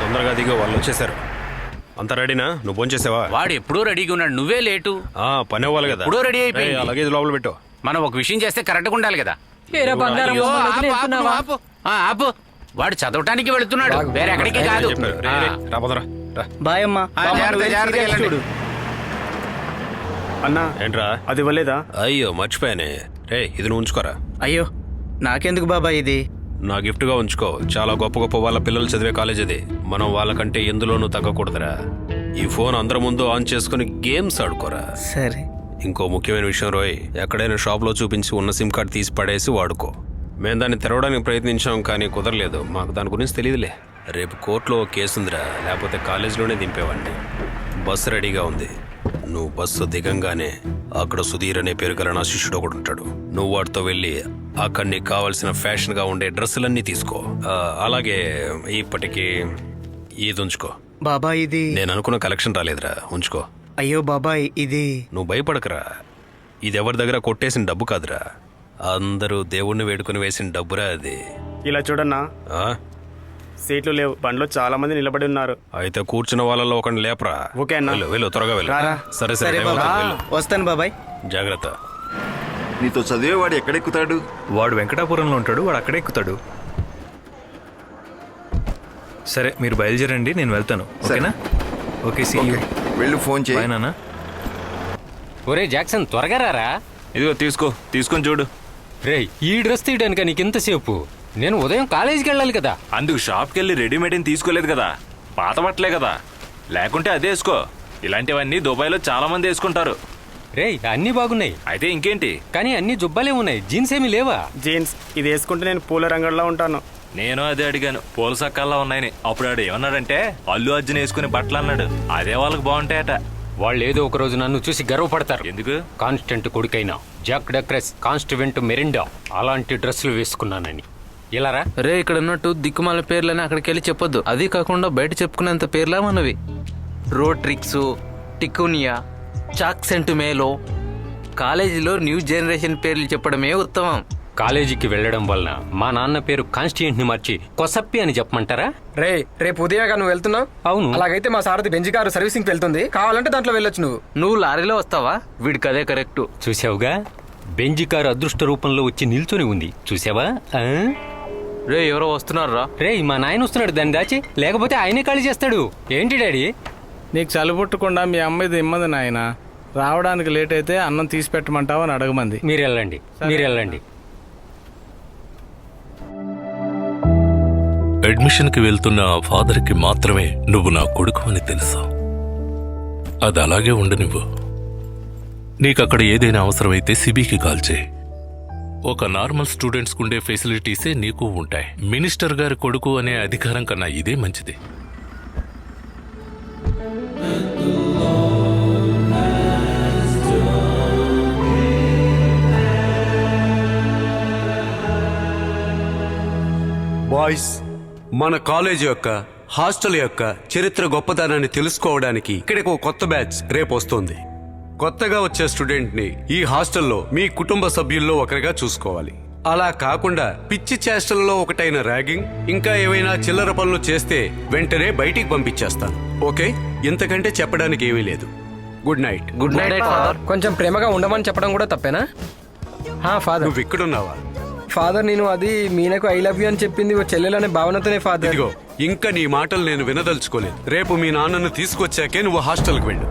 తొందరగా దిగో, వాళ్ళు వచ్చేసారు. అంత రెడీనా? నువ్వు ఫోన్ చేసావా? వాడు ఎప్పుడూ రెడీగా ఉన్నాడు, నువ్వే లేటు. పని అవ్వాలి కదా. ఎప్పుడూ రెడీ అయిపోయింది. అలాగే లోపల పెట్టు. మనం ఒక విషయం చేస్తే కరెక్ట్గా ఉండాలి కదా. ఏరా బంగారం, అయ్యో, మమ్మల్ని ఆపు, వదిలేస్తున్నావా? ఆపు, ఆపు. వాడు చదవటానికి వెళుతున్నాడు, వేరే ఎక్కడికి కాదు. చెప్పారు. రా పొందరా, రా. బాయ్ అమ్మా. జాగ్రత్త, జాగ్రత్తగా వెళ్ళండి. అన్నా ఏంట్రా? అది ఇవ్వలేదా? అయ్యో మర్చిపోయానే. రే, ఇది నువ్వు ఉంచుకోరా. అయ్యో నాకెందుకు బాబాయ్ ఇది? నా గిఫ్ట్ గా ఉంచుకో. చాలా గొప్ప గొప్ప వాళ్ళ పిల్లలు చదివే కాలేజ్ అది. మనం వాళ్ళకంటే ఎందులోనూ తగ్గకూడదురా. ఈ ఫోన్ అందరి ముందు ఆన్ చేసుకుని గేమ్స్ ఆడుకోరా. సరే. ఇంకో ముఖ్యమైన విషయం రోయ్, ఎక్కడైనా షాప్ లో చూపించి ఉన్న సిమ్ కార్డ్ తీసి పడేసి వాడుకో. మేము దాన్ని తెరవడానికి ప్రయత్నించాం, కానీ కుదరలేదు. మాకు దాని గురించి తెలియదులే. రేపు కోర్టులో కేసుందిరా, లేకపోతే కాలేజీలోనే దింపేవాడిని. బస్సు రెడీగా ఉంది. నువ్వు బస్సు దిగంగానే అక్కడ సుధీర్ అనే పేరు గల నా శిష్యుడు ఒకడు ఉంటాడు. నువ్వు వాడితో వెళ్ళి అక్కడ నీకు కావాల్సిన ఫ్యాషన్ గా ఉండే డ్రెస్సులన్నీ తీసుకో. అలాగే ఇప్పటికి ఇది ఉంచుకో. బాబాయ్ ఇది? నేను అనుకున్న కలెక్షన్ రాలేదురా, ఉంచుకో. అయ్యో బాబాయ్ ఇది? నువ్వు భయపడకరా. ఇది ఎవరి దగ్గర కొట్టేసిన డబ్బు కాదురా, అందరూ దేవుణ్ణి వేడుకుని వేసిన డబ్బురా అది. ఇలా చూడన్నా, ఆ? సీట్లు లేవు, బండ్లో చాలా మంది నిలబడి ఉన్నారు. అయితే కూర్చున్న వాళ్ళలో ఒకరిని లేపరా. ఓకే అన్న. వెళ్ళు త్వరగా వెళ్ళు. రారా. సరే సరే టైం బాబాయ్, అవుతుంది, వెళ్ళు. వస్తాను బాబాయ్. జాగ్రత్త. నీతో చదివేవాడు ఎక్కడెక్కుతాడు? వాడు వెంకటాపురంలో ఉంటాడు, వాడు అక్కడే ఎక్కుతాడు. సరే మీరు బయలుదేరండి, నేను వెళ్తాను. ఓకేనా? Okay, see you. వెళ్ళి ఫోన్ చేయి. బాయ్ నాన్న. ఒరే జాక్సన్, త్వరగా రారా. ఇదిగో తీసుకో, తీసుకొని చూడు. రే, ఈ డ్రెస్ తీయడానికి నీకు ఇంతసేపు? నేను ఉదయం కాలేజీకి వెళ్ళాలి కదా. అందుకు షాప్కి వెళ్ళి రెడీమేడ్ ఏం తీసుకోలేదు కదా, పాత బట్టలే కదా. లేకుంటే అదే వేసుకో. ఇలాంటివన్నీ దుబాయ్లో చాలా మంది వేసుకుంటారు. రే, అన్నీ బాగున్నాయి, అయితే ఇంకేంటి? కానీ అన్ని జుబ్బాలే ఉన్నాయి, జీన్స్ ఏమీ లేవా? జీన్స్ ఇది వేసుకుంటే నేను పూల రంగంలో ఉంటాను. నేను అదే అడిగాను, పూల సక్కల్లా ఉన్నాయని. అప్పుడు ఆడు ఏమన్నాడంటే అల్లు అర్జున్ వేసుకునే బట్టలు అన్నాడు. అదే వాళ్ళకి బాగుంటాయట. వాళ్ళు ఏదో ఒక రోజు నన్ను చూసి గర్వపడతారు. ఎందుకు? కాన్స్టెంట్ కొడుకైనా జాక్ డక్రెస్, కాన్స్టివెంట్ మెరిండా అలాంటి డ్రెస్సులు వేసుకున్నానని. ఇలారా. రే, ఇక్కడ ఉన్నట్టు దిక్కుమాల పేర్లని అక్కడికి వెళ్ళి చెప్పొద్దు. అది కాకుండా బయట చెప్పుకునేంత పేర్లా మనవి. రోట్రిక్స్, టికునియా, చాక్ సెంటు మేలో. కాలేజీలో న్యూ జనరేషన్ పేర్లు చెప్పడమే ఉత్తమం. కాలేజీకి వెళ్ళడం వలన మా నాన్న పేరు కాన్స్టిట్యూంట్ ని మార్చి కొసప్పి అని చెప్పమంటారా? రేపు ఉదయంగా నువ్వు వెళ్తున్నావు? అవును. అలాగైతే మా సారథి బెంజ్ కారు సర్వీసింగ్ వెళ్తుంది, కావాలంటే దాంట్లో వెళ్ళొచ్చు. నువ్వు లారీలో వస్తావా? వీడికి అదే కరెక్టు. చూసావుగా, బెంజి కారు అదృష్ట రూపంలో వచ్చి నిల్చొని ఉంది. చూసావా? రే, ఎవరో వస్తున్నారా? రే, మా నాయన వస్తున్నాడు, దాన్ని దాచి, లేకపోతే ఆయనే ఖాళీ చేస్తాడు. ఏంటి డాడీ? నీకు చలుపుట్టకుండా మీ అమ్మ ఇది ఇమ్మది నాయన. రావడానికి లేట్ అయితే అన్నం తీసి పెట్టమంటావు అని అడగమంది. మీరు వెళ్ళండి, మీరు వెళ్ళండి. అడ్మిషన్కి వెళ్తున్న ఆ ఫాదర్కి మాత్రమే నువ్వు నా కొడుకు అని తెలుసు. అది అలాగే ఉండనివ్వు. నీకక్కడ ఏదైనా అవసరమైతే సిబికి కాల్ చేయి. ఒక నార్మల్ స్టూడెంట్స్కు ఉండే ఫెసిలిటీసే నీకు ఉంటాయి. మినిస్టర్ గారి కొడుకు అనే అధికారం కన్నా ఇదే మంచిది. బాయ్స్, మన కాలేజ్ యొక్క హాస్టల్ యొక్క చరిత్ర గొప్పదనాన్ని తెలుసుకోవడానికి ఇక్కడికి ఒక కొత్త బ్యాచ్ రేపు వస్తుంది. కొత్తగా వచ్చే స్టూడెంట్ ని ఈ హాస్టల్లో మీ కుటుంబ సభ్యుల్లో ఒకరిగా చూసుకోవాలి. అలా కాకుండా పిచ్చి చేష్టలలో ఒకటైన ర్యాగింగ్, ఇంకా ఏవైనా చిల్లర పనులు చేస్తే వెంటనే బయటికి పంపించేస్తాను. ఓకే? ఇంతకంటే చెప్పడానికి ఏమీ లేదు. Good night. Good night father. కొంచెం ప్రేమగా ఉండమని చెప్పడం కూడా తప్పేనా? ఫాదర్, నువ్వు ఇక్కడున్నావా? ఫాదర్, నేను అది మీనకు ఐ లవ్ యూ అని చెప్పింది ఓ చెల్లెలనే భావనతోనే ఫాదర్. ఇదిగో, ఇంకా నీ మాటలు నేను వినదలుచుకోలేదు. రేపు మీ నాన్నను తీసుకొచ్చాకే నువ్వు హాస్టల్కి వెళ్ళు.